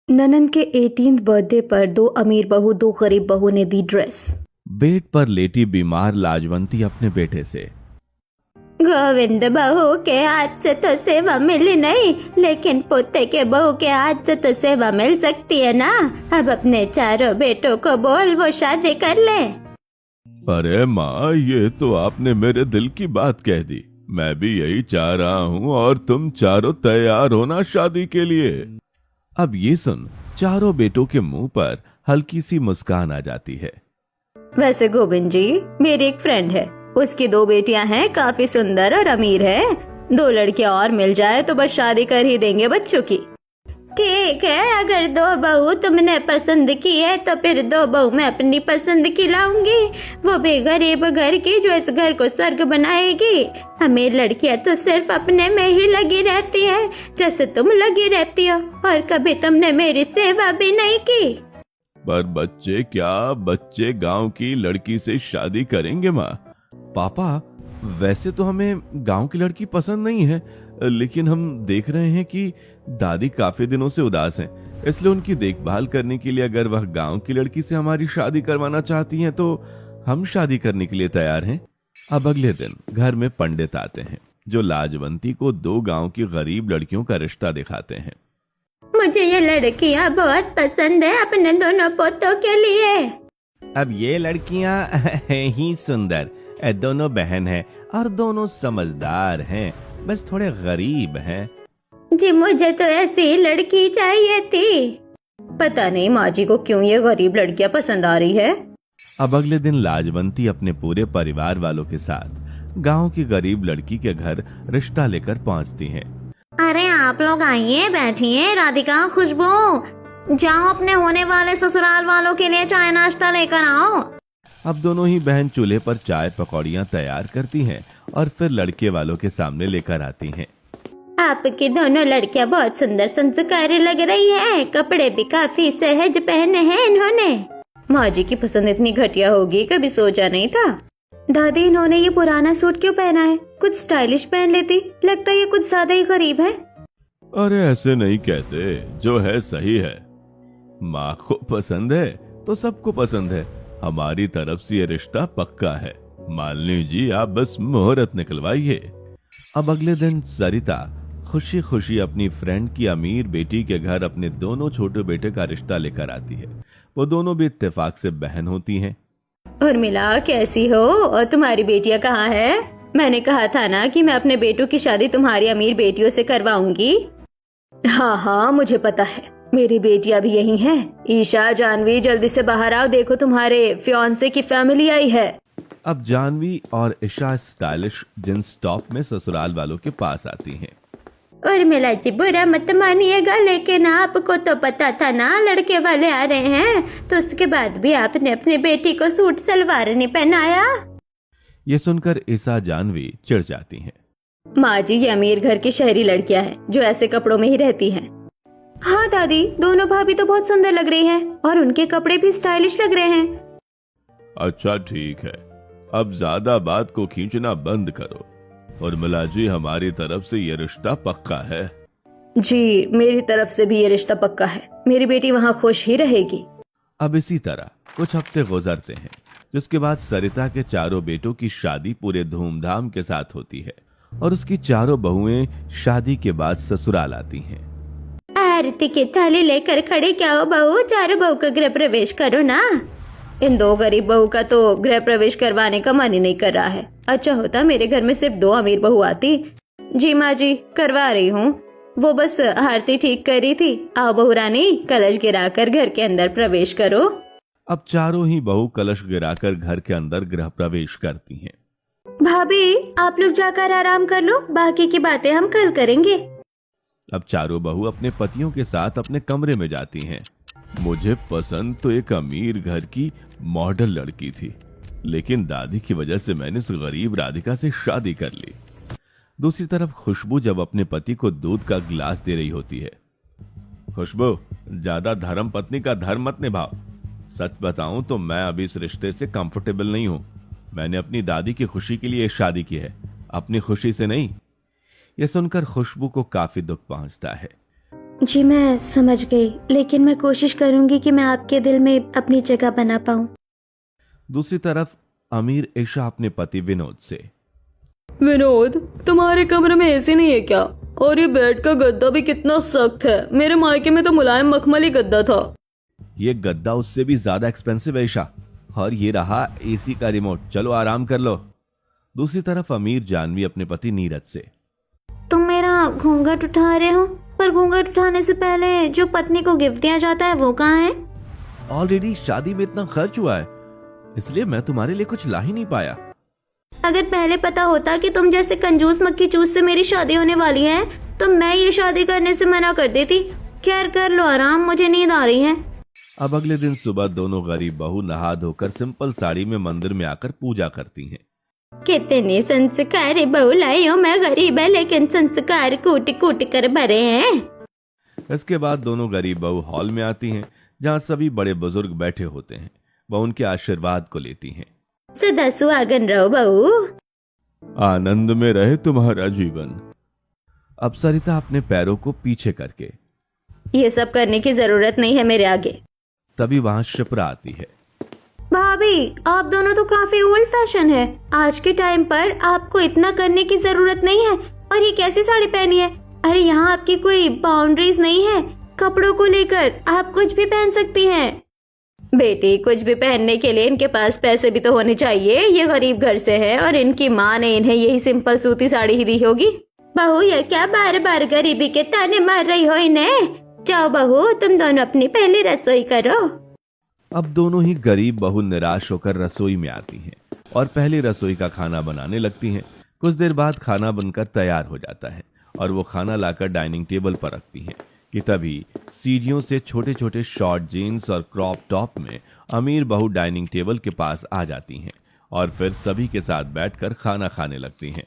ननन के 18th birthday पर दो अमीर बहू दो गरीब बहू ने दी ड्रेस। बेड पर लेटी बीमार लाजवंती अपने बेटे से। गोविंद बहू के हाथ से तो सेवा मिली नहीं, लेकिन पोते के बहू के हाथ से तो सेवा मिल सकती है ना। अब अपने चारों बेटों को बोल वो शादी कर ले। अरे माँ, ये तो आपने मेरे दिल की बात कह दी। मैं भी यही चाह रहा हूँ और तुम चारों तैयार हो ना शादी के लिए। अब ये सुन चारों बेटों के मुंह पर हल्की सी मुस्कान आ जाती है। वैसे गोविंद जी, मेरी एक फ्रेंड है, उसकी दो बेटियां हैं, काफी सुंदर और अमीर है। दो लड़कियां और मिल जाए तो बस शादी कर ही देंगे बच्चों की। ठीक है, अगर दो बहू तुमने पसंद की है तो फिर दो बहू मैं अपनी पसंद की लाऊंगी, वो भी गरीब घर की जो इस घर को स्वर्ग बनाएगी। अमीर लड़कियां तो सिर्फ अपने में ही लगी रहती है, जैसे तुम लगी रहती हो, और कभी तुमने मेरी सेवा भी नहीं की। पर बच्चे क्या, बच्चे गांव की लड़की से शादी करेंगे माँ? पापा, वैसे तो हमें गांव की लड़की पसंद नहीं है, लेकिन हम देख रहे हैं कि दादी काफी दिनों से उदास हैं, इसलिए उनकी देखभाल करने के लिए अगर वह गांव की लड़की से हमारी शादी करवाना चाहती हैं तो हम शादी करने के लिए तैयार हैं। अब अगले दिन घर में पंडित आते हैं जो लाजवंती को दो गांव की गरीब लड़कियों का रिश्ता दिखाते हैं। मुझे ये लड़कियां बहुत पसंद है अपने दोनों पोतों के लिए। अब ये लड़कियां हैं ही सुंदर, दोनों बहन हैं और दोनों समझदार हैं, बस थोड़े गरीब हैं। जी मुझे तो ऐसी लड़की चाहिए थी। पता नहीं माँ जी को क्यों ये गरीब लड़कियां पसंद आ रही है। अब अगले दिन लाजवंती अपने पूरे परिवार वालों के साथ गांव की गरीब लड़की के घर रिश्ता लेकर पहुंचती हैं। अरे आप लोग आइए, बैठिए। राधिका, खुशबू, जाओ अपने होने वाले ससुराल वालों के लिए चाय नाश्ता लेकर आओ। अब दोनों ही बहन चूल्हे पर चाय पकौड़ियाँ तैयार करती हैं और फिर लड़के वालों के सामने लेकर आती हैं। आपकी दोनों लड़कियां बहुत सुंदर संस्कारी लग रही है, कपड़े भी काफी सहज पहने हैं इन्होंने। माँ जी की पसंद इतनी घटिया होगी कभी सोचा नहीं था। दादी, इन्होंने ये पुराना सूट क्यों पहना है? कुछ स्टाइलिश पहन लेती, लगता है ये कुछ ज्यादा ही गरीब है। अरे ऐसे नहीं कहते, जो है सही है। माँ को पसंद है तो सबको पसंद है। हमारी तरफ से ये रिश्ता पक्का है। मालिनी जी, आप बस मुहूर्त निकलवाइए। अब अगले दिन सरिता खुशी खुशी अपनी फ्रेंड की अमीर बेटी के घर अपने दोनों छोटे बेटे का रिश्ता लेकर आती है। वो दोनों भी इत्तेफाक से बहन होती हैं। उर्मिला, कैसी हो? और तुम्हारी बेटियां कहाँ है? मैंने कहा था ना कि मैं अपने बेटों की शादी तुम्हारी अमीर बेटियों से करवाऊंगी। हाँ हाँ, मुझे पता है, मेरी बेटियां भी यही हैं। ईशा, जानवी, जल्दी से बाहर आओ, देखो तुम्हारे फियांसे की फैमिली आई है। अब जानवी और ईशा स्टाइलिश जींस टॉप में ससुराल वालों के पास आती हैं। उर्मिला जी, बुरा मत मानिएगा, लेकिन आपको तो पता था ना लड़के वाले आ रहे हैं, तो उसके बाद भी आपने अपनी बेटी को सूट सलवार नहीं पहनाया। ये सुनकर ईशा जानवी चिढ़ जाती हैं। माँ जी, ये अमीर घर की शहरी लड़कियां हैं जो ऐसे कपड़ों में ही रहती हैं। हाँ दादी, दोनों भाभी तो बहुत सुंदर लग रही हैं और उनके कपड़े भी स्टाइलिश लग रहे हैं। अच्छा ठीक है, अब ज्यादा बात को खींचना बंद करो। उर्मिला जी, हमारी तरफ से ये रिश्ता पक्का है। जी, मेरी तरफ से भी ये रिश्ता पक्का है। मेरी बेटी वहाँ खुश ही रहेगी। अब इसी तरह कुछ हफ्ते गुजरते हैं, जिसके बाद सरिता के चारों बेटों की शादी पूरे धूमधाम के साथ होती है और उसकी चारों बहुएं शादी के बाद ससुराल आती हैं। आरती की थाली लेकर खड़े क्या हो बहू? चारों बहू का गृह प्रवेश करो ना। इन दो गरीब बहू का तो गृह प्रवेश करवाने का मन ही नहीं कर रहा है। अच्छा होता मेरे घर में सिर्फ दो अमीर बहू आती। जी माँ जी, करवा रही हूँ। वो बस आरती ठीक कर रही थी। आओ बहू रानी, कलश गिराकर घर के अंदर प्रवेश करो। अब चारों ही बहू कलश गिराकर घर के अंदर गृह प्रवेश करती हैं। भाभी, आप लोग जाकर आराम कर लो, बाकी की बातें हम कल करेंगे। अब चारों बहू अपने पतियों के साथ अपने कमरे में जाती हैं। मुझे पसंद तो एक अमीर घर की मॉडल लड़की थी, लेकिन दादी की वजह से मैंने इस गरीब राधिका से शादी कर ली। दूसरी तरफ खुशबू जब अपने पति को दूध का गिलास दे रही होती है। खुशबू, ज्यादा धर्म पत्नी का धर्म मत निभाओ। सच बताऊं तो मैं अभी इस रिश्ते से कंफर्टेबल नहीं हूं। मैंने अपनी दादी की खुशी के लिए शादी की है, अपनी खुशी से नहीं। यह सुनकर खुशबू को काफी दुख पहुंचता है। जी मैं समझ गई, लेकिन मैं कोशिश करूंगी कि मैं आपके दिल में अपनी जगह बना पाऊं। दूसरी तरफ अमीर ईशा अपने पति विनोद से, विनोद, तुम्हारे कमरे में एसी नहीं है क्या? और ये बेड का गद्दा भी कितना सख्त है। मेरे मायके में तो मुलायम मखमली गद्दा था। ये गद्दा उससे भी ज्यादा एक्सपेंसिव है ईशा, और ये रहा एसी का रिमोट, चलो आराम कर लो। दूसरी तरफ अमीर जानवी अपने पति नीरज से, तुम मेरा घूंघट उठा रहे हो, पर घूंघट उठाने से पहले जो पत्नी को गिफ्ट दिया जाता है वो कहाँ है? ऑलरेडी शादी में इतना खर्च हुआ है, इसलिए मैं तुम्हारे लिए कुछ ला ही नहीं पाया। अगर पहले पता होता कि तुम जैसे कंजूस मक्खी चूस से मेरी शादी होने वाली है तो मैं ये शादी करने से मना कर देती। खैर कर लो आराम, मुझे नींद आ रही है। अब अगले दिन सुबह दोनों गरीब बहू नहा धोकर सिंपल साड़ी में मंदिर में आकर पूजा करती हैं। कितनी संस्कारी बहू लाई हो, मैं गरीब है लेकिन संस्कार कूट कूट कर भरे हैं। इसके बाद दोनों गरीब बहू हॉल में आती हैं, जहाँ सभी बड़े बुजुर्ग बैठे होते हैं। वह उनके आशीर्वाद को लेती हैं। सदा सुहागन रहो बहू। आनंद में रहे तुम्हारा जीवन। अब सरिता अपने पैरों को पीछे करके, ये सब करने की जरूरत नहीं है मेरे आगे। तभी वहां शिप्रा आती है। भाभी, आप दोनों तो काफी ओल्ड फैशन है। आज के टाइम पर आपको इतना करने की जरूरत नहीं है। और ये कैसी साड़ी पहनी है? अरे यहाँ आपकी कोई बाउंड्रीज नहीं है। कपड़ों को लेकर आप कुछ भी पहन सकती हैं। बेटी, कुछ भी पहनने के लिए इनके पास पैसे भी तो होने चाहिए। ये गरीब घर से है और इनकी माँ ने इन्हें यही सिंपल सूती साड़ी ही दी होगी। बहू, ये क्या बार बार गरीबी के ताने मार रही हो इन्हें? जाओ बहू, तुम दोनों अपनी पहली रसोई करो। अब दोनों ही गरीब बहू निराश होकर रसोई में आती हैं और पहली रसोई का खाना बनाने लगती हैं। कुछ देर बाद खाना बनकर तैयार हो जाता है और वो खाना लाकर डाइनिंग टेबल पर रखती हैं कि तभी सीढ़ियों से छोटे छोटे शॉर्ट जीन्स और क्रॉप टॉप में अमीर बहू डाइनिंग टेबल के पास आ जाती हैं और फिर सभी के साथ बैठकर खाना खाने लगती हैं।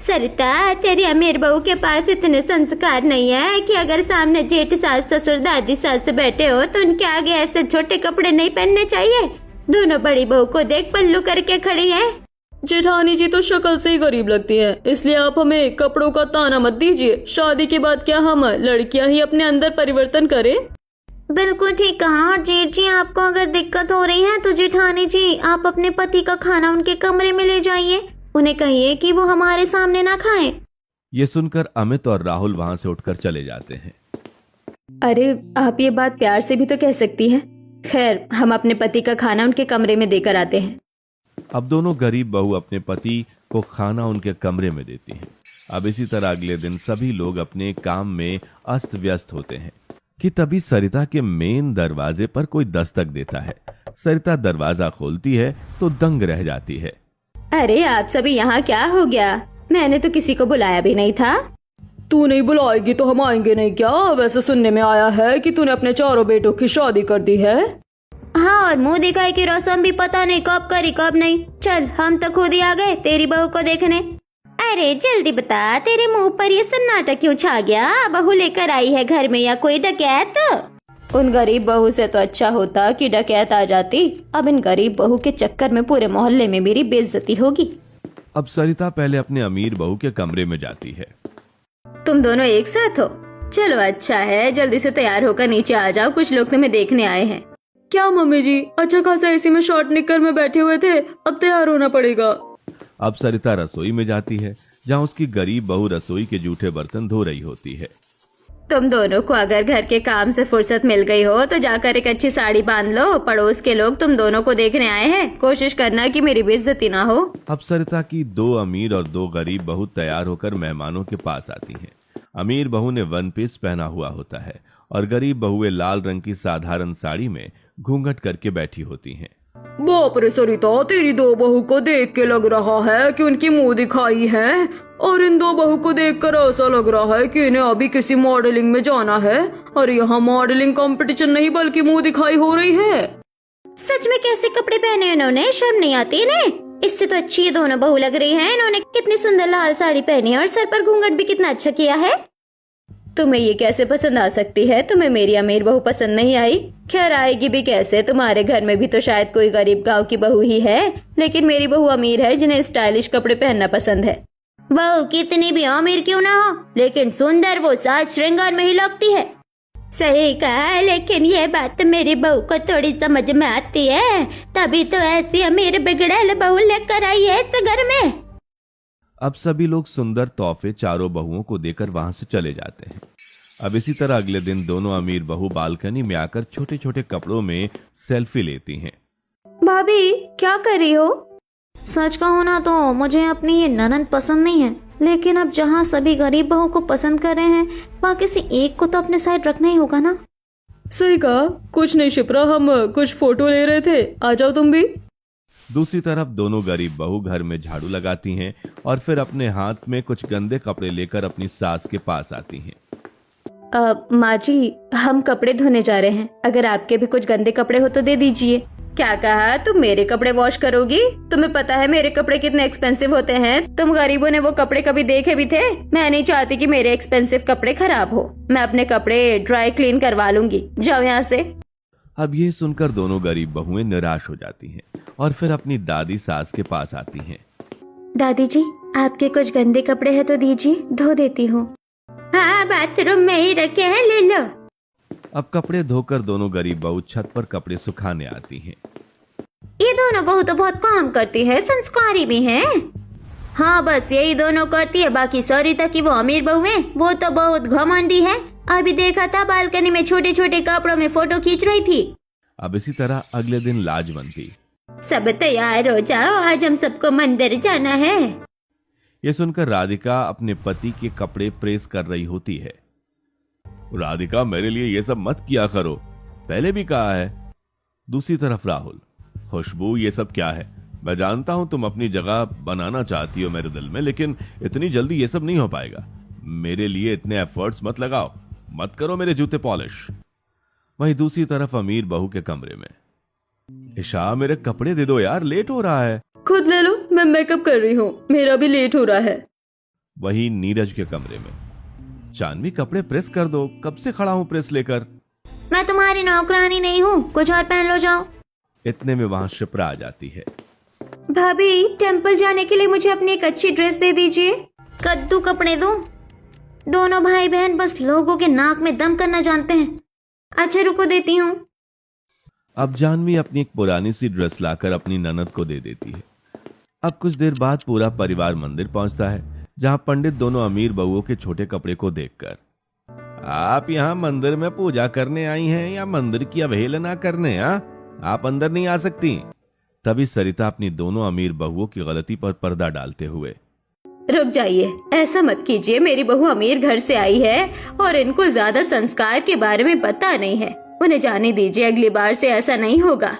सरिता, तेरी अमीर बहू के पास इतने संस्कार नहीं है कि अगर सामने जेठ सास ससुर दादी सास बैठे हो तो उनके आगे ऐसे छोटे कपड़े नहीं पहनने चाहिए। दोनों बड़ी बहू को देख, पल्लू करके खड़ी है। जेठानी जी तो शक्ल से ही गरीब लगती है, इसलिए आप हमें कपड़ों का ताना मत दीजिए। शादी के बाद क्या हम लड़कियां ही अपने अंदर परिवर्तन करें? बिल्कुल ठीक कहा। और जेठ जी, आपको अगर दिक्कत हो रही है तो जेठानी जी, आप अपने पति का खाना उनके कमरे में ले जाइए। उन्हें कहिए कि वो हमारे सामने ना खाएं। ये सुनकर अमित और राहुल वहां से उठकर चले जाते हैं। अरे, आप ये बात प्यार से भी तो कह सकती हैं। खैर, हम अपने पति का खाना उनके कमरे में देकर आते हैं। अब दोनों गरीब बहू अपने पति को खाना उनके कमरे में देती हैं। अब इसी तरह अगले दिन सभी लोग अपने काम में अस्त व्यस्त होते हैं कि तभी सरिता के मेन दरवाजे पर कोई दस्तक देता है। सरिता दरवाजा खोलती है तो दंग रह जाती है। अरे, आप सभी यहाँ क्या हो गया? मैंने तो किसी को बुलाया भी नहीं था। तू नहीं बुलाएगी तो हम आएंगे नहीं क्या? वैसे सुनने में आया है कि तूने अपने चारों बेटों की शादी कर दी है। हाँ, और मुंह दिखाई की रस्म भी पता नहीं कब करी कब नहीं। चल, हम तो खुद ही आ गए तेरी बहू को देखने। अरे जल्दी बता, तेरे मुंह पर ये सन्नाटा क्यों छा गया? बहू लेकर आई है घर में या कोई डकैत? उन गरीब बहू से तो अच्छा होता कि डकैत आ जाती। अब इन गरीब बहू के चक्कर में पूरे मोहल्ले में मेरी बेइज्जती होगी। अब सरिता पहले अपने अमीर बहू के कमरे में जाती है। तुम दोनों एक साथ हो? चलो अच्छा है, जल्दी से तैयार होकर नीचे आ जाओ, कुछ लोग तुम्हें देखने आए हैं। क्या मम्मी जी, अच्छा खासा एसी में शॉर्ट निक्कर में बैठे हुए थे, अब तैयार होना पड़ेगा। अब सरिता रसोई में जाती है, जहाँ उसकी गरीब बहू रसोई के जूठे बर्तन धो रही होती है। तुम दोनों को अगर घर के काम से फुर्सत मिल गई हो तो जाकर एक अच्छी साड़ी बांध लो। पड़ोस के लोग तुम दोनों को देखने आए हैं, कोशिश करना कि मेरी बेइज्जती ना हो। अब सरिता की 2 अमीर और 2 गरीब बहू तैयार होकर मेहमानों के पास आती हैं। अमीर बहू ने 1 पीस पहना हुआ होता है और गरीब बहुएं लाल रंग की साधारण साड़ी में घूंघट करके बैठी होती हैं। बाप रे सरिता, तेरी 2 बहू को देख के लग रहा है कि उनकी मुंह दिखाई है, और इन 2 बहू को देखकर ऐसा लग रहा है कि इन्हें अभी किसी मॉडलिंग में जाना है। और यहाँ मॉडलिंग कंपटीशन नहीं बल्कि मुंह दिखाई हो रही है। सच में कैसे कपड़े पहने इन्होंने, शर्म नहीं आती इन्हें? इससे तो अच्छी ये दोनों बहू लग रही हैं। इन्होंने कितनी सुंदर लाल साड़ी पहनी है और सर पर घूंघट भी कितना अच्छा किया है। तुम्हें ये कैसे पसंद आ सकती है? तुम्हें मेरी अमीर बहू पसंद नहीं आई? खैर आएगी भी कैसे, तुम्हारे घर में भी तो शायद कोई गरीब गांव की बहू ही है। लेकिन मेरी बहू अमीर है जिन्हें स्टाइलिश कपड़े पहनना पसंद है। बहू कितनी भी अमीर क्यों ना हो, लेकिन सुंदर वो साज श्रृंगार में ही लगती है। सही कहा, लेकिन ये बात तो मेरी बहू को थोड़ी समझ में आती है, तभी तो ऐसी अमीर बिगड़ैल बहू लेकर आई है इस घर में। अब सभी लोग सुंदर तोहफे चारों बहुओं को देकर वहां से चले जाते हैं। अब इसी तरह अगले दिन दोनों अमीर बहू बालकनी में आकर छोटे छोटे कपड़ों में सेल्फी लेती हैं। भाभी क्या कर रही हो? सच कहूँ ना तो मुझे अपनी ये ननद पसंद नहीं है, लेकिन अब जहाँ सभी गरीब बहू को पसंद कर रहे हैं, वहाँ किसी एक को तो अपने साइड रखना ही होगा ना। सही कहा। कुछ नहीं शिप्रा, हम कुछ फोटो ले रहे थे, आ जाओ तुम भी। दूसरी तरफ दोनों गरीब बहू घर में झाड़ू लगाती हैं और फिर अपने हाथ में कुछ गंदे कपड़े लेकर अपनी सास के पास आती हैं। माँ जी, हम कपड़े धोने जा रहे हैं, अगर आपके भी कुछ गंदे कपड़े हो तो दे दीजिए। क्या कहा? तुम मेरे कपड़े वॉश करोगी? तुम्हें पता है मेरे कपड़े कितने एक्सपेंसिव होते हैं? तुम गरीबों ने वो कपड़े कभी देखे भी थे? मैं नहीं चाहती कि मेरे एक्सपेंसिव कपड़े खराब हो। मैं अपने कपड़े ड्राई क्लीन करवा लूंगी, जाओ यहाँ से। अब ये सुनकर दोनों गरीब बहुएं निराश हो जाती हैं और फिर अपनी दादी सास के पास आती हैं। दादी जी, आपके कुछ गंदे कपड़े हैं तो दीजिए, धो देती हूँ। हाँ, बाथरूम में ही रखे हैं, ले लो। अब कपड़े धोकर दोनों गरीब बहू छत पर कपड़े सुखाने आती हैं। ये दोनों बहू तो बहुत काम करती है, संस्कारी भी हैं। हाँ, बस यही दोनों करती है, बाकी सरिता की वो अमीर बहू है, वो तो बहुत घमंडी है। अभी देखा था बालकनी में छोटे छोटे कपड़ों में फोटो खींच रही थी। अब इसी तरह अगले दिन लाजवंती। सब तैयार हो जाओ, आज हम सबको मंदिर जाना है। ये सुनकर राधिका अपने पति के कपड़े प्रेस कर रही होती है। राधिका, मेरे लिए ये सब मत किया करो, पहले भी कहा है। दूसरी तरफ राहुल। खुशबू, ये सब क्या है? मैं जानता हूं तुम अपनी जगह बनाना चाहती हो मेरे दिल में, लेकिन इतनी जल्दी ये सब नहीं हो पाएगा। मेरे लिए इतने एफर्ट्स मत लगाओ, मत करो मेरे जूते पॉलिश। वहीं दूसरी तरफ अमीर बहू के कमरे में। ईशा, मेरे कपड़े दे दो यार, लेट हो रहा है। खुद ले लो, मैं मेकअप कर रही हूँ, मेरा भी लेट हो रहा है। वहीं नीरज के कमरे में। जानवी, कपड़े प्रेस कर दो, कब से खड़ा हूँ प्रेस लेकर। मैं तुम्हारी नौकरानी नहीं हूँ, कुछ और पहन लो, जाओ। इतने में वहां शिप्रा आ जाती है। भाभी, टेम्पल जाने के लिए मुझे अपनी एक अच्छी ड्रेस दे दीजिए। कद्दू कपड़े दो। दोनों भाई बहन बस लोगों के नाक में दम करना जानते हैं। अच्छा रुको, देती हूँ। अब जानवी अपनी एक पुरानी सी ड्रेस लाकर अपनी ननद को दे देती है। अब कुछ देर बाद पूरा परिवार मंदिर पहुंचता है, जहां पंडित दोनों अमीर बहुओं के छोटे कपड़े को देखकर, आप यहाँ मंदिर में पूजा करने आई हैं या मंदिर की अवहेलना करने? आप अंदर नहीं आ सकती। तभी सरिता अपनी दोनों अमीर बहुओं की गलती पर पर्दा डालते हुए, रुक जाइए, ऐसा मत कीजिए। मेरी बहू अमीर घर से आई है और इनको ज्यादा संस्कार के बारे में पता नहीं है। उन्हें जाने दीजिए, अगली बार से ऐसा नहीं होगा।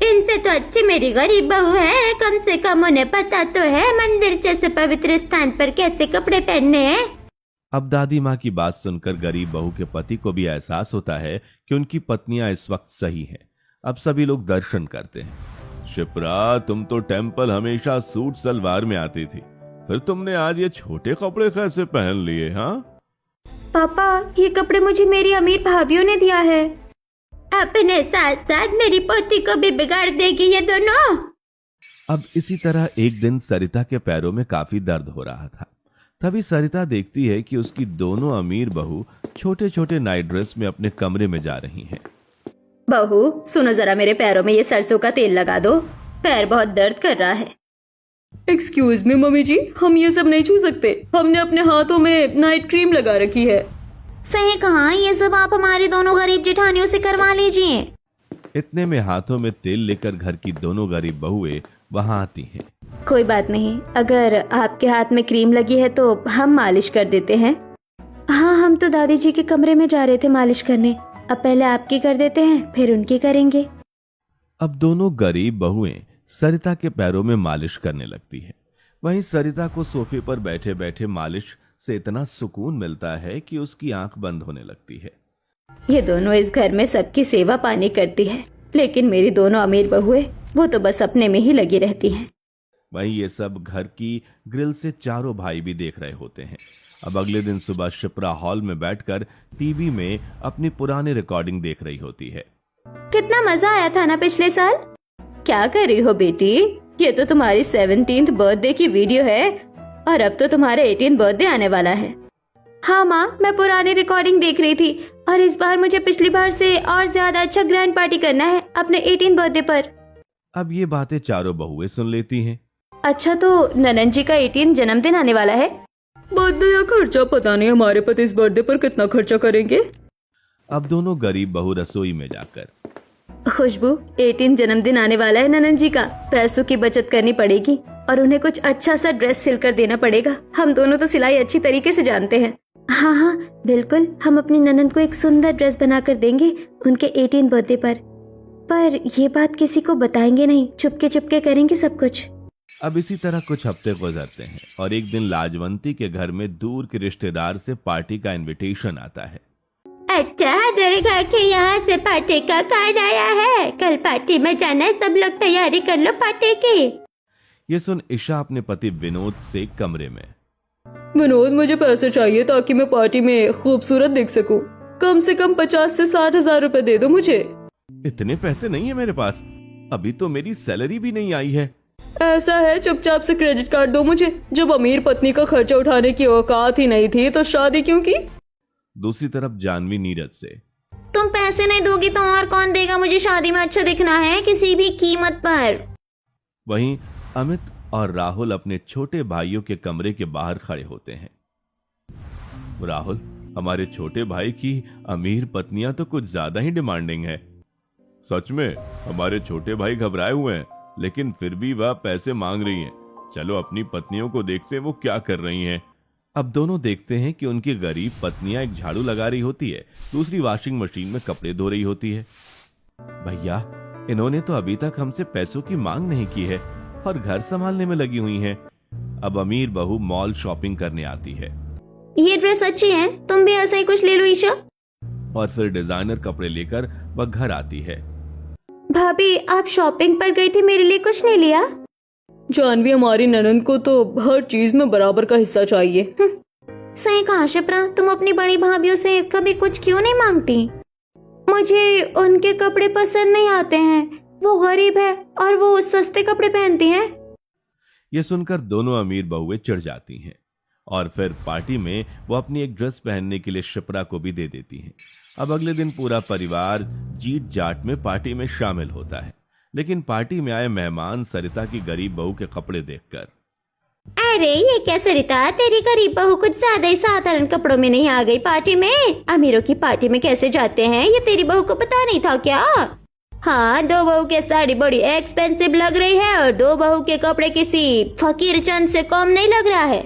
इनसे तो अच्छी मेरी गरीब बहू है, कम से कम उन्हें पता तो है मंदिर जैसे पवित्र स्थान पर कैसे कपड़े पहनने हैं। अब दादी माँ की बात सुनकर गरीब बहू के पति को भी एहसास होता है कि उनकी पत्नियां इस वक्त सही हैं। अब सभी लोग दर्शन करते हैं। शिप्रा, तुम तो टेम्पल हमेशा सूट सलवार में आती थी, फिर तुमने आज ये छोटे कपड़े कैसे पहन लिए? हाँ पापा, ये कपड़े मुझे मेरी अमीर भाभीयों ने दिया है। अपने साथ साथ मेरी पोती को भी बिगाड़ देगी ये दोनों। अब इसी तरह एक दिन सरिता के पैरों में काफी दर्द हो रहा था। तभी सरिता देखती है कि उसकी दोनों अमीर बहू छोटे छोटे नाइट ड्रेस में अपने कमरे में जा रही हैं। बहू सुनो जरा, मेरे पैरों में ये सरसों का तेल लगा दो, पैर बहुत दर्द कर रहा है। एक्सक्यूज मी मम्मी जी, हम ये सब नहीं छू सकते, हमने अपने हाथों में नाइट क्रीम लगा रखी है। सही कहा, ये सब आप हमारी दोनों गरीब जेठानियों से करवा लीजिए। इतने में हाथों में तेल लेकर घर की दोनों गरीब बहुएं वहां आती हैं। कोई बात नहीं, अगर आपके हाथ में क्रीम लगी है तो हम मालिश कर देते हैं। हाँ, हम तो दादी जी के कमरे में जा रहे थे मालिश करने, अब पहले आपकी कर देते हैं, फिर उनकी करेंगे। अब दोनों गरीब बहुएं सरिता के पैरों में मालिश करने लगती है। वहीं सरिता को सोफे पर बैठे बैठे मालिश से इतना सुकून मिलता है कि उसकी आंख बंद होने लगती है। ये दोनों इस घर में सबकी सेवा पानी करती है, लेकिन मेरी दोनों अमीर बहुएं वो तो बस अपने में ही लगी रहती हैं। वहीं ये सब घर की ग्रिल से चारों भाई भी देख रहे होते हैं। अब अगले दिन सुबह शिप्रा हॉल में बैठकर टीवी में अपनी पुरानी रिकॉर्डिंग देख रही होती है। कितना मजा आया था ना पिछले साल। क्या कर रही हो बेटी? ये तो तुम्हारी 17th बर्थडे की वीडियो है और अब तो तुम्हारा 18 बर्थडे आने वाला है। हाँ माँ, मैं पुरानी रिकॉर्डिंग देख रही थी और इस बार मुझे पिछली बार से और ज्यादा अच्छा ग्रैंड पार्टी करना है अपने 18 बर्थडे पर। अब ये बातें चारों बहुएं सुन लेती हैं। अच्छा, तो ननन जी का 18 जन्मदिन आने वाला है। बर्थडे या खर्चा पता नहीं, हमारे पति इस बर्थडे पर कितना खर्चा करेंगे। अब दोनों गरीब बहू रसोई में जाकर, खुशबू, 18 जन्मदिन आने वाला है ननन जी का, पैसों की बचत करनी पड़ेगी और उन्हें कुछ अच्छा सा ड्रेस सिल कर देना पड़ेगा। हम दोनों तो सिलाई अच्छी तरीके से जानते हैं। हाँ हाँ बिल्कुल, हम अपनी ननन को एक सुंदर ड्रेस बना कर देंगे उनके 18 बर्थडे पर ये बात किसी को बताएंगे नहीं, चुपके चुपके करेंगे सब कुछ। अब इसी तरह कुछ हफ्ते गुजरते हैं और एक दिन लाजवंती के घर में दूर के रिश्तेदार से पार्टी का इनविटेशन आता है। अच्छा, तेरे घर के यहाँ से पार्टी का कार्ड आया है, कल पार्टी में जाना है, सब लोग तैयारी कर लो पार्टी की। ये सुन ईशा अपने पति विनोद से कमरे में, विनोद, मुझे पैसे चाहिए ताकि मैं पार्टी में खूबसूरत दिख सकूं। कम से कम 50 से 60 हजार रुपए दे दो मुझे। इतने पैसे नहीं है मेरे पास, अभी तो मेरी सैलरी भी नहीं आई है। ऐसा है, चुपचाप से क्रेडिट कार्ड दो मुझे। जब अमीर पत्नी का खर्चा उठाने की औकात ही नहीं थी तो शादी क्यों की। दूसरी तरफ जानवी नीरज से, तुम पैसे नहीं दोगी तो और कौन देगा, मुझे शादी में अच्छा दिखना है किसी भी कीमत पर। वहीं अमित और राहुल अपने छोटे भाइयों के कमरे के बाहर खड़े होते हैं। राहुल, हमारे छोटे भाई की अमीर पत्नियां तो कुछ ज्यादा ही डिमांडिंग है। सच में हमारे छोटे भाई घबराए हुए हैं, लेकिन फिर भी वह पैसे मांग रही हैं। चलो अपनी पत्नियों को देखते हैं वो क्या कर रही हैं। अब दोनों देखते हैं कि उनकी गरीब पत्नियां एक झाड़ू लगा रही होती है, दूसरी वॉशिंग मशीन में कपड़े धो रही होती है। भैया, इन्होंने तो अभी तक हमसे पैसों की मांग नहीं की है और घर संभालने में लगी हुई हैं। अब अमीर बहू मॉल शॉपिंग करने आती है। ये ड्रेस अच्छी है, तुम भी ऐसा ही कुछ ले लो ईशा। और फिर डिजाइनर कपड़े लेकर वह घर आती है। भाभी, आप शॉपिंग पर गई थी, मेरे लिए कुछ नहीं लिया? जानवी, हमारी ननद को तो हर चीज में बराबर का हिस्सा चाहिए। सही कहा शिप्रा, तुम अपनी बड़ी भाभीयों से कभी कुछ क्यों नहीं मांगती? मुझे उनके कपड़े पसंद नहीं आते हैं, वो गरीब है और वो सस्ते कपड़े पहनती हैं। ये सुनकर दोनों अमीर बहुएं चिढ़ जाती हैं और फिर पार्टी में वो अपनी एक ड्रेस पहनने के लिए शिप्रा को भी दे देती हैं। अब अगले दिन पूरा परिवार जीट जाट में पार्टी में शामिल होता है, लेकिन पार्टी में आए मेहमान सरिता की गरीब बहू के कपड़े देखकर, अरे ये क्या सरिता, तेरी गरीब बहू कुछ ज्यादा ही साधारण कपड़ों में नहीं आ गई पार्टी में? अमीरों की पार्टी में कैसे जाते हैं, ये तेरी बहू को पता नहीं था क्या? हाँ, दो बहू के साड़ी बड़ी एक्सपेंसिव लग रही है और दो बहू के कपड़े किसी फकीर चंद से कम नहीं लग रहा है।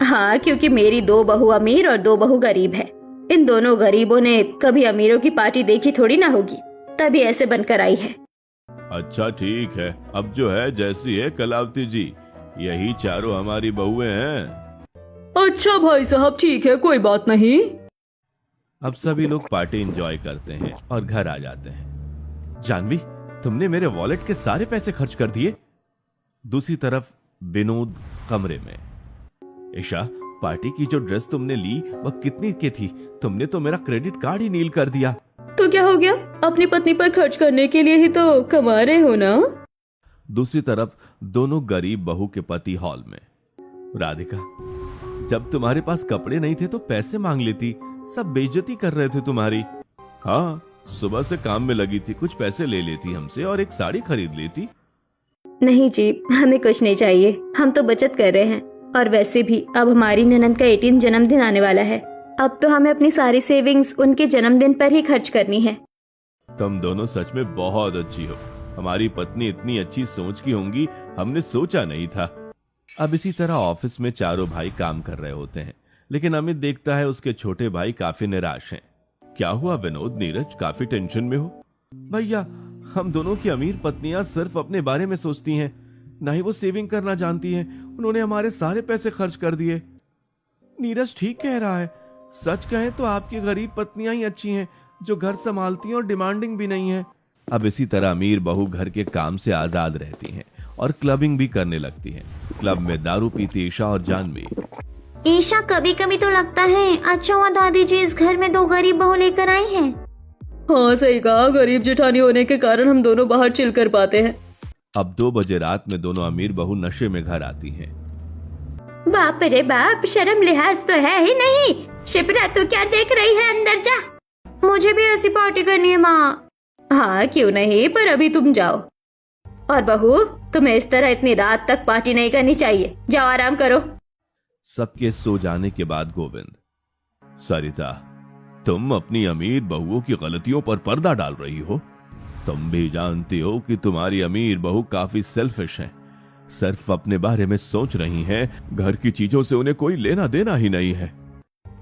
हाँ, क्योंकि मेरी दो बहू अमीर और दो बहू गरीब है। इन दोनों गरीबों ने कभी अमीरों की पार्टी देखी थोड़ी ना होगी, तभी ऐसे बनकर आई है। अच्छा ठीक है, अब जो है जैसी है कलावती जी, यही चारों हमारी बहुएं हैं। अच्छा भाई साहब, ठीक है, कोई बात नहीं। अब सभी लोग पार्टी एंजॉय करते हैं और घर आ जाते हैं। जानवी, तुमने मेरे वॉलेट के सारे पैसे खर्च कर दिए। दूसरी तरफ विनोद कमरे में, ईशा, पार्टी की जो ड्रेस तुमने ली वह कितनी की थी? तुमने तो मेरा क्रेडिट कार्ड ही नील कर दिया। तो क्या हो गया, अपनी पत्नी पर खर्च करने के लिए ही तो कमा रहे हो ना। दूसरी तरफ दोनों गरीब बहू के पति हॉल में, राधिका, जब तुम्हारे पास कपड़े नहीं थे तो पैसे मांग लेती, सब बेइज्जती कर रहे थे तुम्हारी। हाँ, सुबह से काम में लगी थी, कुछ पैसे ले लेती हमसे और एक साड़ी खरीद लेती। नहीं जी, हमें कुछ नहीं चाहिए, हम तो बचत कर रहे हैं। और वैसे भी अब हमारी ननद का 18 जन्मदिन आने वाला है, अब तो हमें अपनी सारी सेविंग्स उनके जन्मदिन पर ही खर्च करनी है। तुम दोनों सच में बहुत अच्छी हो, हमारी पत्नी इतनी अच्छी सोच की होंगी हमने सोचा नहीं था। अब इसी तरह ऑफिस में चारों भाई काम कर रहे होते हैं, लेकिन अमित देखता है उसके छोटे भाई काफी निराश हैं। क्या हुआ विनोद, नीरज, काफी टेंशन में हो? भैया, हम दोनों की अमीर पत्नियां सिर्फ अपने बारे में सोचती हैं, ना ही वो सेविंग करना जानती हैं। उन्होंने हमारे सारे पैसे खर्च कर दिए। नीरज ठीक कह रहा है, सच कहें तो आपकी गरीब पत्नियां ही अच्छी हैं, जो घर संभालती हैं और डिमांडिंग भी नहीं है। अब इसी तरह अमीर बहू घर के काम से आजाद रहती हैं और क्लबिंग भी करने लगती हैं। क्लब में दारू पीती ईशा और जानवी। ईशा, कभी कभी तो लगता है अच्छा हुआ दादी जी इस घर में दो गरीब बहू लेकर आई हैं। हाँ सही कहा, गरीब जेठानी होने के कारण हम दोनों बाहर चिल कर पाते हैं। अब 2 बजे रात में दोनों अमीर बहू नशे में घर आती हैं। बाप रे बाप, शर्म लिहाज तो है ही नहीं। शिप्रा तू क्या देख रही है, अंदर जा। मुझे भी ऐसी पार्टी करनी है माँ। हाँ क्यों नहीं, पर अभी तुम जाओ। और बहू, तुम्हें इस तरह इतनी रात तक पार्टी नहीं करनी चाहिए, जाओ आराम करो। सबके सो जाने के बाद गोविंद, सरिता तुम अपनी अमीर बहुओं की गलतियों पर पर्दा डाल रही हो। तुम भी जानती हो कि तुम्हारी अमीर बहू काफी सेल्फिश है, सिर्फ अपने बारे में सोच रही हैं, घर की चीजों से उन्हें कोई लेना देना ही नहीं है।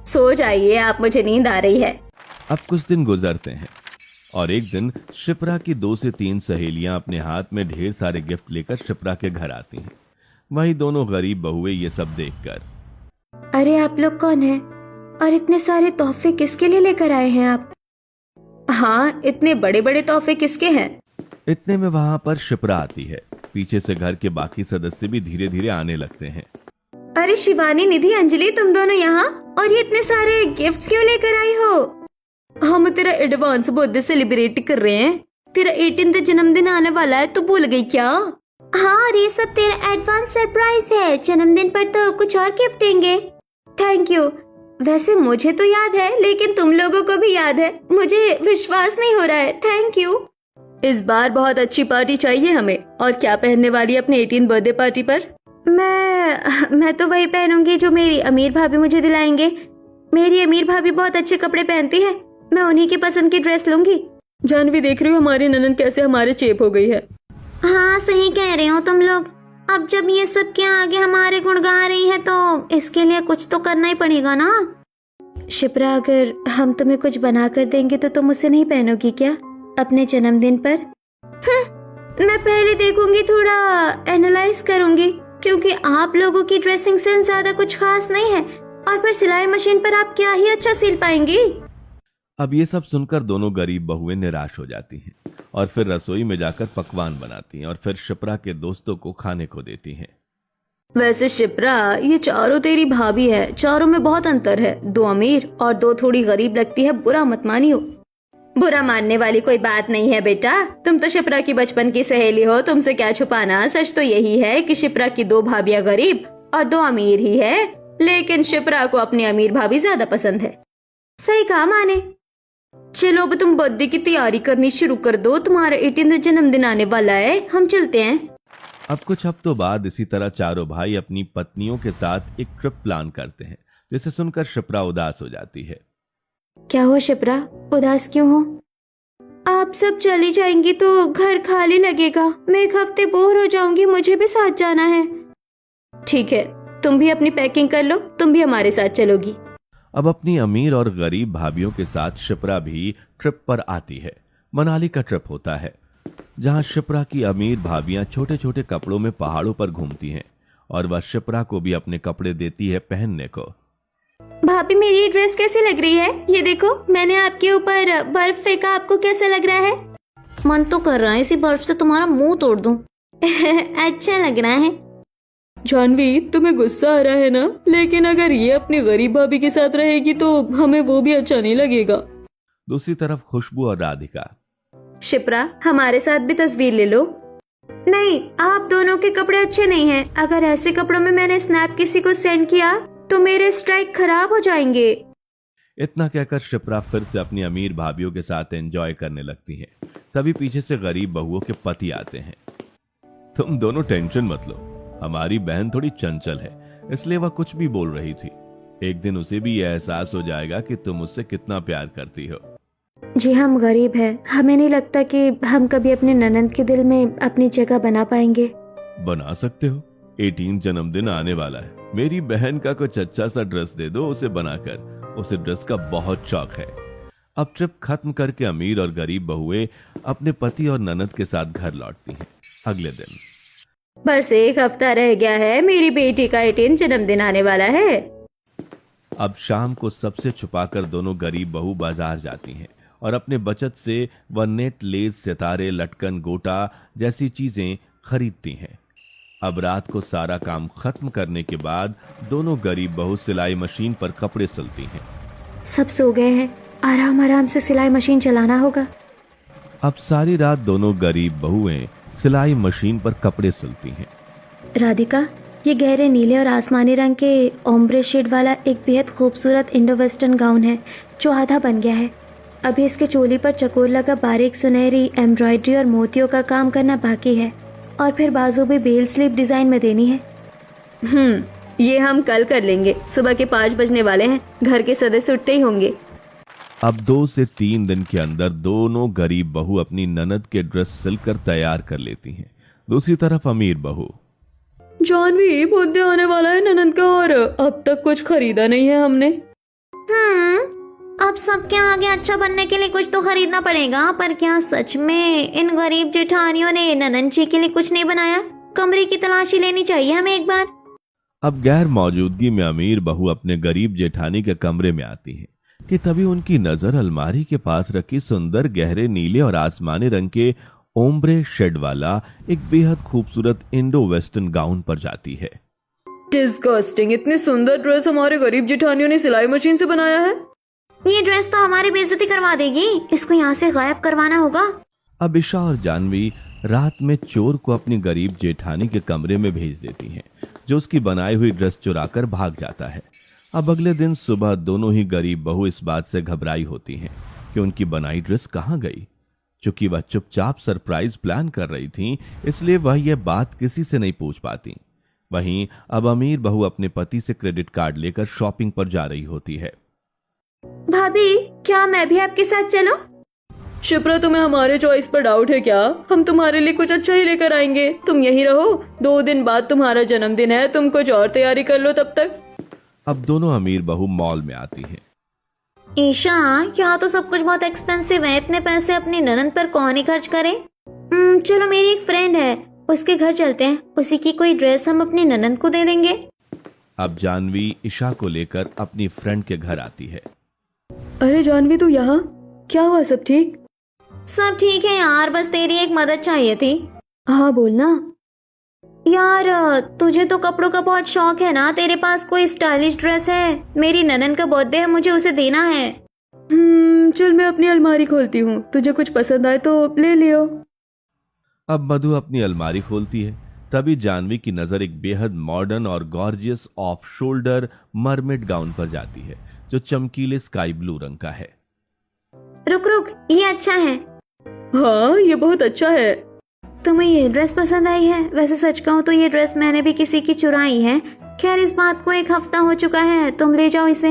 सो जाइए आप, मुझे नींद आ रही है। अब कुछ दिन गुजरते हैं और एक दिन शिप्रा की 2 से 3 सहेलियां अपने हाथ में ढेर सारे गिफ्ट लेकर शिप्रा के घर आती हैं। वहीं दोनों गरीब बहुएं ये सब देखकर, अरे आप लोग कौन हैं और इतने सारे तोहफे किसके लिए लेकर आए हैं आप? हाँ, इतने बड़े बड़े तोहफे किसके हैं? इतने में वहां पर शिप्रा आती है। पीछे से घर के बाकी सदस्य भी धीरे धीरे आने लगते हैं। अरे शिवानी, निधि, अंजलि, तुम दोनों यहाँ, और ये इतने सारे गिफ्ट्स क्यों लेकर आई हो? हम तेरा एडवांस बर्थडे सेलिब्रेट कर रहे हैं। तेरा 18th जन्मदिन आने वाला है, तू भूल गई क्या? हाँ, और ये सब तेरा एडवांस सरप्राइज है। जन्मदिन पर तो कुछ और गिफ्ट देंगे। Thank you. वैसे मुझे तो याद है, लेकिन तुम लोगों को भी याद है? मुझे विश्वास नहीं हो रहा है। Thank you. इस बार बहुत अच्छी पार्टी चाहिए हमें। और क्या पहनने वाली है अपने 18th बर्थडे पार्टी पर? मैं तो वही पहनूंगी जो मेरी अमीर भाभी मुझे दिलाएंगे। मेरी अमीर भाभी बहुत अच्छे कपड़े पहनती है, मैं उन्हीं की पसंद की ड्रेस लूंगी। जानवी, देख रही हो हमारी ननद कैसे हमारे चेप हो गई है। हाँ सही कह रहे हो तुम लोग। अब जब ये सब के आगे हमारे गुण गा रही है तो इसके लिए कुछ तो करना ही पड़ेगा ना। शिप्रा, अगर हम तुम्हें कुछ बना कर देंगे तो तुम उसे नहीं पहनोगी क्या अपने जन्मदिन पर? मैं पहले देखूंगी, थोड़ा एनालाइज करूंगी, क्योंकि आप लोगों की ड्रेसिंग सेंस ज्यादा कुछ खास नहीं है, और फिर सिलाई मशीन पर आप क्या ही अच्छा सिल पाएंगी। अब ये सब सुनकर दोनों गरीब बहुएं निराश हो जाती हैं और फिर रसोई में जाकर पकवान बनाती हैं और फिर शिप्रा के दोस्तों को खाने को देती हैं। वैसे शिप्रा, ये चारों तेरी भाभी है, चारों में बहुत अंतर है। 2 अमीर और 2 थोड़ी गरीब लगती है, बुरा मत मानियो। बुरा मानने वाली कोई बात नहीं है बेटा, तुम तो शिप्रा की बचपन की सहेली हो, तुमसे क्या छुपाना। सच तो यही है कि शिप्रा की 2 भाभियां गरीब और 2 अमीर ही है, लेकिन शिप्रा को अपनी अमीर भाभी ज्यादा पसंद है। सही कहा माने। चलो अब तुम बर्थडे की तैयारी करनी शुरू कर दो, तुम्हारा 18th जन्मदिन आने वाला है, हम चलते हैं। अब कुछ हफ्तों बाद इसी तरह चारों भाई अपनी पत्नियों के साथ एक ट्रिप प्लान करते हैं, जिसे सुनकर शिप्रा उदास हो जाती है। क्या हुआ शिप्रा, उदास क्यों हो? आप सब चली जाएंगी तो घर खाली लगेगा, मैं 1 हफ्ते बोर हो जाऊंगी, मुझे भी साथ जाना है। ठीक है, तुम भी अपनी पैकिंग कर लो, तुम भी हमारे साथ चलोगी। अब अपनी अमीर और गरीब भाभियों के साथ शिप्रा भी ट्रिप पर आती है। मनाली का ट्रिप होता है, जहां शिप्रा की अमीर भाभियां छोटे छोटे कपड़ों में पहाड़ों पर घूमती हैं और वह शिप्रा को भी अपने कपड़े देती है पहनने को। भाभी, मेरी ये ड्रेस कैसी लग रही है? ये देखो, मैंने आपके ऊपर बर्फ फेंका, आपको कैसा लग रहा है? मन तो कर रहा है इसी बर्फ से तुम्हारा मुंह तोड़ दूं। अच्छा लग रहा है। जानवी, तुम्हें गुस्सा आ रहा है ना, लेकिन अगर ये अपनी गरीब भाभी के साथ रहेगी तो हमें वो भी अच्छा नहीं लगेगा। दूसरी तरफ खुशबू और राधिका, शिप्रा, हमारे साथ भी तस्वीर ले लो। नहीं, आप दोनों के कपड़े अच्छे नहीं हैं। अगर ऐसे कपड़ों में मैंने स्नैप किसी को सेंड किया तो मेरे स्ट्राइक खराब हो जाएंगे। इतना कहकर शिप्रा फिर से अपनी अमीर भाभियों के साथ एंजॉय करने लगती है। तभी पीछे से गरीब बहुओं के पति आते हैं। तुम दोनों टेंशन मत लो, हमारी बहन थोड़ी चंचल है, इसलिए वह कुछ भी बोल रही थी। एक दिन उसे भी यह एहसास हो जाएगा कि तुम उससे कितना प्यार करती हो। जी, हम गरीब हैं, हमें नहीं लगता कि हम कभी अपने ननद के दिल में अपनी जगह बना पाएंगे। बना सकते हो, 18 जन्मदिन आने वाला है, मेरी बहन का कुछ अच्छा सा ड्रेस दे दो उसे बनाकर, उसे ड्रेस का बहुत शौक है। अब ट्रिप खत्म करके अमीर और गरीब बहुएं अपने पति और ननद के साथ घर लौटती हैं। अगले दिन, बस 1 हफ्ता रह गया है, मेरी बेटी का 18 जन्मदिन आने वाला है। अब शाम को सबसे छुपाकर दोनों गरीब बहू बाजार जाती हैं और अपने बचत से वह नेट, लेस, सितारे, लटकन, गोटा जैसी चीजें खरीदती हैं। अब रात को सारा काम खत्म करने के बाद दोनों गरीब बहू सिलाई मशीन पर कपड़े सिलती हैं। सब सो गए हैं, आराम आराम से सिलाई मशीन चलाना होगा। अब सारी रात दोनों गरीब बहुएं सिलाई मशीन पर कपड़े सिलती हैं। राधिका, ये गहरे नीले और आसमानी रंग के ओम्ब्रे शेड वाला एक बेहद खूबसूरत इंडो वेस्टर्न गाउन है जो आधा बन गया है। अभी इसके चोली पर चकोर लगा बारीक सुनहरी एम्ब्रॉयडरी और मोतियों का काम करना बाकी है और फिर बाजू भी बेल स्लीव डिजाइन में देनी है। ये हम कल कर लेंगे। सुबह के 5 बजने वाले हैं, घर के सदस्य उठते ही होंगे। अब 2 से 3 दिन के अंदर दोनों गरीब बहू अपनी ननद के ड्रेस सिलकर तैयार कर लेती हैं। दूसरी तरफ अमीर बहू, जानवी बुद्धि आने वाला है ननद का और अब तक कुछ खरीदा नहीं है हमने। अब सबके आगे अच्छा बनने के लिए कुछ तो खरीदना पड़ेगा, पर क्या सच में इन गरीब जेठानियों ने ननद जी के लिए कुछ नहीं बनाया? कमरे की तलाशी लेनी चाहिए हमें एक बार। अब गैर मौजूदगी में अमीर बहू अपने गरीब जेठानी के कमरे में आती है कि तभी उनकी नजर अलमारी के पास रखी सुंदर गहरे नीले और आसमानी रंग के ओम्ब्रे शेड वाला एक बेहद खूबसूरत इंडो वेस्टर्न गाउन पर जाती है। डिस्गस्टिंग, इतनी सुंदर ड्रेस हमारे गरीब जेठानियों ने सिलाई मशीन से बनाया है। ये ड्रेस तो हमारी बेइज्जती करवा देगी, इसको यहाँ से गायब करवाना होगा। अब ईशा और जानवी रात में चोर को अपनी गरीब जेठानी के कमरे में भेज देती हैं, जो उसकी बनाई हुई ड्रेस चुराकर भाग जाता है। अब अगले दिन सुबह दोनों ही गरीब बहू इस बात से घबराई होती हैं कि उनकी बनाई ड्रेस कहाँ गई। चूंकि वह चुपचाप सरप्राइज प्लान कर रही थीं, इसलिए वह यह बात किसी से नहीं पूछ पाती। वहीं अब अमीर बहू अपने पति से क्रेडिट कार्ड लेकर शॉपिंग पर जा रही होती है। भाभी, क्या मैं भी आपके साथ चलूं? शिप्रा, तुम्हें हमारे चॉइस पर डाउट है क्या? हम तुम्हारे लिए कुछ अच्छा ही लेकर आएंगे, तुम यहीं रहो। 2 दिन बाद तुम्हारा जन्मदिन है, तुम कुछ और तैयारी कर लो तब तक। अब दोनों अमीर बहू मॉल में आती हैं। ईशा, यहाँ तो सब कुछ बहुत एक्सपेंसिव है, इतने पैसे अपनी ननद पर कौन ही खर्च करे? चलो, मेरी एक फ्रेंड है, उसके घर चलते हैं, उसी की कोई ड्रेस हम अपनी ननद को दे देंगे। अब जानवी ईशा को लेकर अपनी फ्रेंड के घर आती है। अरे जानवी, तू यहाँ? क्या हुआ, सब ठीक? सब ठीक है यार, बस तेरी एक मदद चाहिए थी। हाँ, बोलना। यार, तुझे तो कपड़ों का बहुत शौक है ना, तेरे पास कोई स्टाइलिश ड्रेस है? मेरी ननद का बर्थडे है, मुझे उसे देना है। चल मैं अपनी अलमारी खोलती हूँ, तुझे कुछ पसंद आए तो ले लियो। अब मधु अपनी अलमारी खोलती है, तभी जानवी की नजर एक बेहद मॉडर्न और gorgeous off shoulder mermaid gown पर जाती है, जो चमकीले स्काई ब्लू रंग का है। रुक, ये अच्छा है। हाँ, ये बहुत अच्छा है। तुम्हें ये ड्रेस पसंद आई है? वैसे सच कहूँ तो ये ड्रेस मैंने भी किसी की चुराई है। खैर, इस बात को 1 हफ्ता हो चुका है, तुम ले जाओ इसे।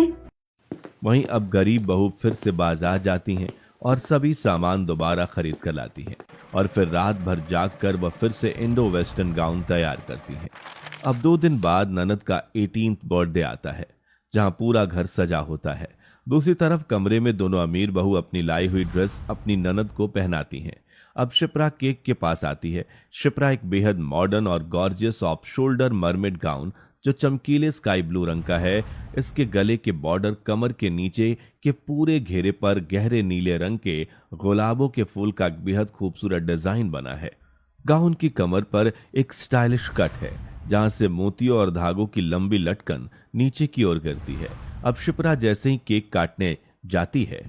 वहीं अब गरीब बहू फिर से बाजार जाती हैं और सभी सामान दोबारा खरीद कर लाती हैं और फिर रात भर जागकर वह फिर से इंडो वेस्टर्न गाउन तैयार करती हैं। अब 2 दिन बाद ननद का 18th बर्थडे आता है, जहां पूरा घर सजा होता है। दूसरी तरफ कमरे में दोनों अमीर बहू अपनी लाई हुई ड्रेस अपनी ननद को पहनाती हैं। अब शिप्रा केक के पास आती है। शिप्रा एक बेहद मॉडर्न और gorgeous off shoulder mermaid gown, जो चमकीले स्काई ब्लू रंग का है। इसके गले के बॉर्डर कमर के नीचे के पूरे घेरे पर गहरे नीले रंग के गुलाबों के फूल का एक बेहद खूबसूरत डिजाइन बना है। गाउन की कमर पर एक स्टाइलिश कट है, जहां से मोतियों और धागों की लंबी लटकन नीचे की ओर गिरती है। अब शिप्रा जैसे ही केक काटने जाती है,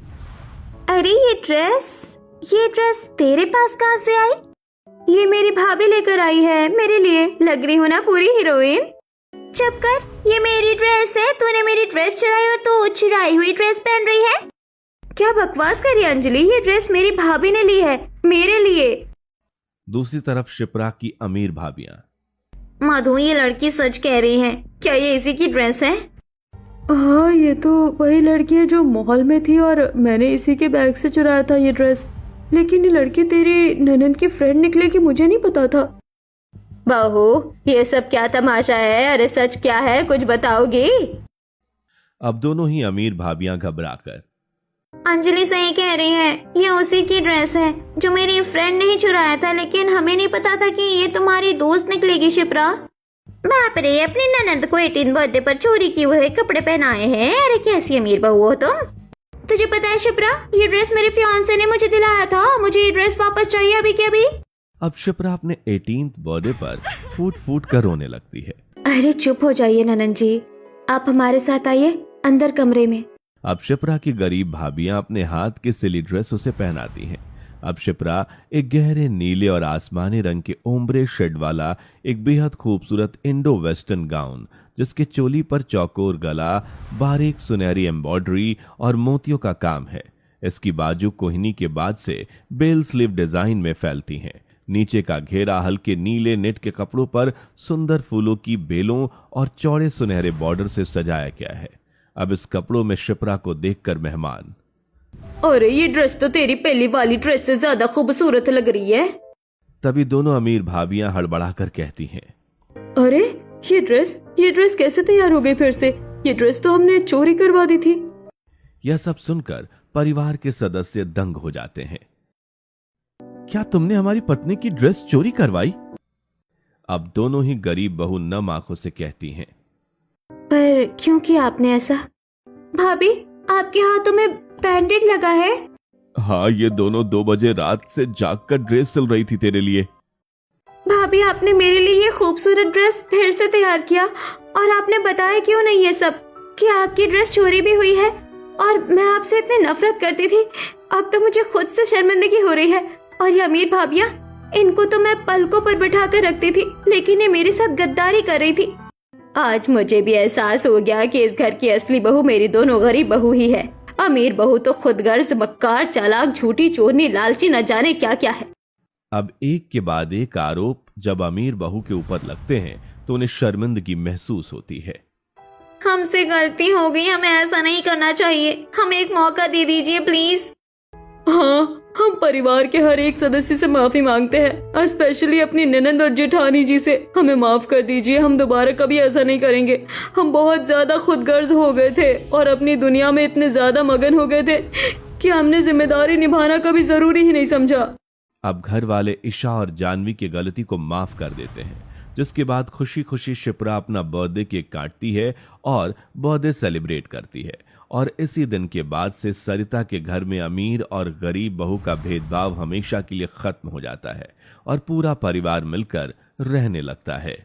अरे ये ड्रेस तेरे पास कहाँ से आई? ये मेरी भाभी लेकर आई है मेरे लिए, लग रही हो ना पूरी हीरोइन। चुप कर, ये मेरी ड्रेस है, तूने मेरी ड्रेस चुराई और तू चुराई हुई ड्रेस पहन रही है। क्या बकवास कर रही है अंजलि, ये ड्रेस मेरी भाभी ने ली है मेरे लिए। दूसरी तरफ शिप्रा की अमीर भाभियां, मधु, ये लड़की सच कह रही है, क्या ये इसी की ड्रेस है? हाँ, ये तो वही लड़की है जो मॉल में थी और मैंने इसी के बैग से चुराया था ये ड्रेस। लेकिन ये लड़की तेरी ननद की फ्रेंड निकलेगी, मुझे नहीं पता था। बहू, ये सब क्या तमाशा है? अरे सच क्या है, कुछ बताओगी? अब दोनों ही अमीर भाभियां घबराकर, अंजलि सही कह रही है, ये उसी की ड्रेस है जो मेरी फ्रेंड ने ही चुराया था, लेकिन हमें नहीं पता था कि ये तुम्हारी दोस्त निकलेगी। शिप्रा, बाप रे, अपनी ननद को 18 बर्थडे पर चोरी किए हुए कपड़े पहनाए हैं। अरे कैसी अमीर बहू हो तुम। तुझे पता है शिप्रा, ये ड्रेस मेरे फियांसे ने मुझे दिलाया था, मुझे ये ड्रेस वापस चाहिए अभी के अभी। अब शिप्रा अपने 18th बर्थडे पर फूट फूट कर रोने लगती है। अरे चुप हो जाइए ननद जी, आप हमारे साथ आइए अंदर कमरे में। अब शिप्रा की गरीब भाभियां अपने हाथ की सिली ड्रेस उसे पहनाती हैं। अब शिप्रा एक गहरे नीले और आसमानी रंग के ओम्ब्रे शेड वाला एक बेहद खूबसूरत इंडो वेस्टर्न गाउन, जिसके चोली पर चौकोर गला, बारीक सुनहरी एम्ब्रॉयडरी और मोतियों का काम है। इसकी बाजू कोहिनी के बाद से बेल स्लीव डिजाइन में फैलती हैं। नीचे का घेरा हल्के नीले नेट के कपड़ों पर सुंदर फूलों की बेलों और चौड़े सुनहरे बॉर्डर से सजाया गया है। अब इस कपड़ों में शिप्रा को देखकर मेहमान, अरे ये ड्रेस तो तेरी पहली वाली ड्रेस से ज्यादा खूबसूरत लग रही है। तभी दोनों अमीर भाभियां हड़बड़ाकर कहती हैं, अरे ये ड्रेस कैसे तैयार हो गई फिर से? ये ड्रेस तो हमने चोरी करवा दी थी। यह सब सुनकर परिवार के सदस्य दंग हो जाते हैं। क्या तुमने हमारी पत्नी की ड्रेस चोरी करवाई? अब दोनों ही गरीब बहू नम आंखों से कहती हैं, पर क्यों किया आपने ऐसा? भाभी, आपके हाथों में बैंडेड लगा है। हाँ, ये दोनों 2 बजे रात से जागकर ड्रेस सिल रही थी तेरे लिए। भाभी, आपने मेरे लिए ये खूबसूरत ड्रेस फिर से तैयार किया और आपने बताया क्यों नहीं ये सब कि आपकी ड्रेस चोरी भी हुई है और मैं आपसे इतनी नफरत करती थी। अब तो मुझे खुद से शर्मिंदगी हो रही है। और ये अमीर भाभियां, इनको तो मैं पलकों पर बिठा कर रखती थी, लेकिन ये मेरे साथ गद्दारी कर रही थी। आज मुझे भी एहसास हो गया कि इस घर की असली बहू मेरी दोनों गरीब बहू ही है। अमीर बहू तो खुदगर्ज, मक्कार, चालाक, झूठी, चोरनी, लालची, न जाने क्या क्या है। अब एक के बाद एक आरोप जब अमीर बहू के ऊपर लगते हैं तो उन्हें शर्मिंदगी महसूस होती है। हमसे गलती हो गई, हमें ऐसा नहीं करना चाहिए। हमें एक मौका दे दीजिए प्लीज। हाँ, हम परिवार के हर एक सदस्य से माफी मांगते हैं, स्पेशली अपनी ननंद और जेठानी जी से। हमें माफ कर दीजिए, हम दोबारा कभी ऐसा नहीं करेंगे। हम बहुत ज्यादा खुदगर्ज हो गए थे और अपनी दुनिया में इतने ज्यादा मगन हो गए थे कि हमने जिम्मेदारी निभाना कभी जरूरी ही नहीं समझा। अब घर वाले ईशा और जानवी की गलती को माफ कर देते हैं, जिसके बाद खुशी खुशी शिप्रा अपना बर्थडे केक काटती है और बर्थडे सेलिब्रेट करती है। और इसी दिन के बाद से सरिता के घर में अमीर और गरीब बहू का भेदभाव हमेशा के लिए खत्म हो जाता है और पूरा परिवार मिलकर रहने लगता है।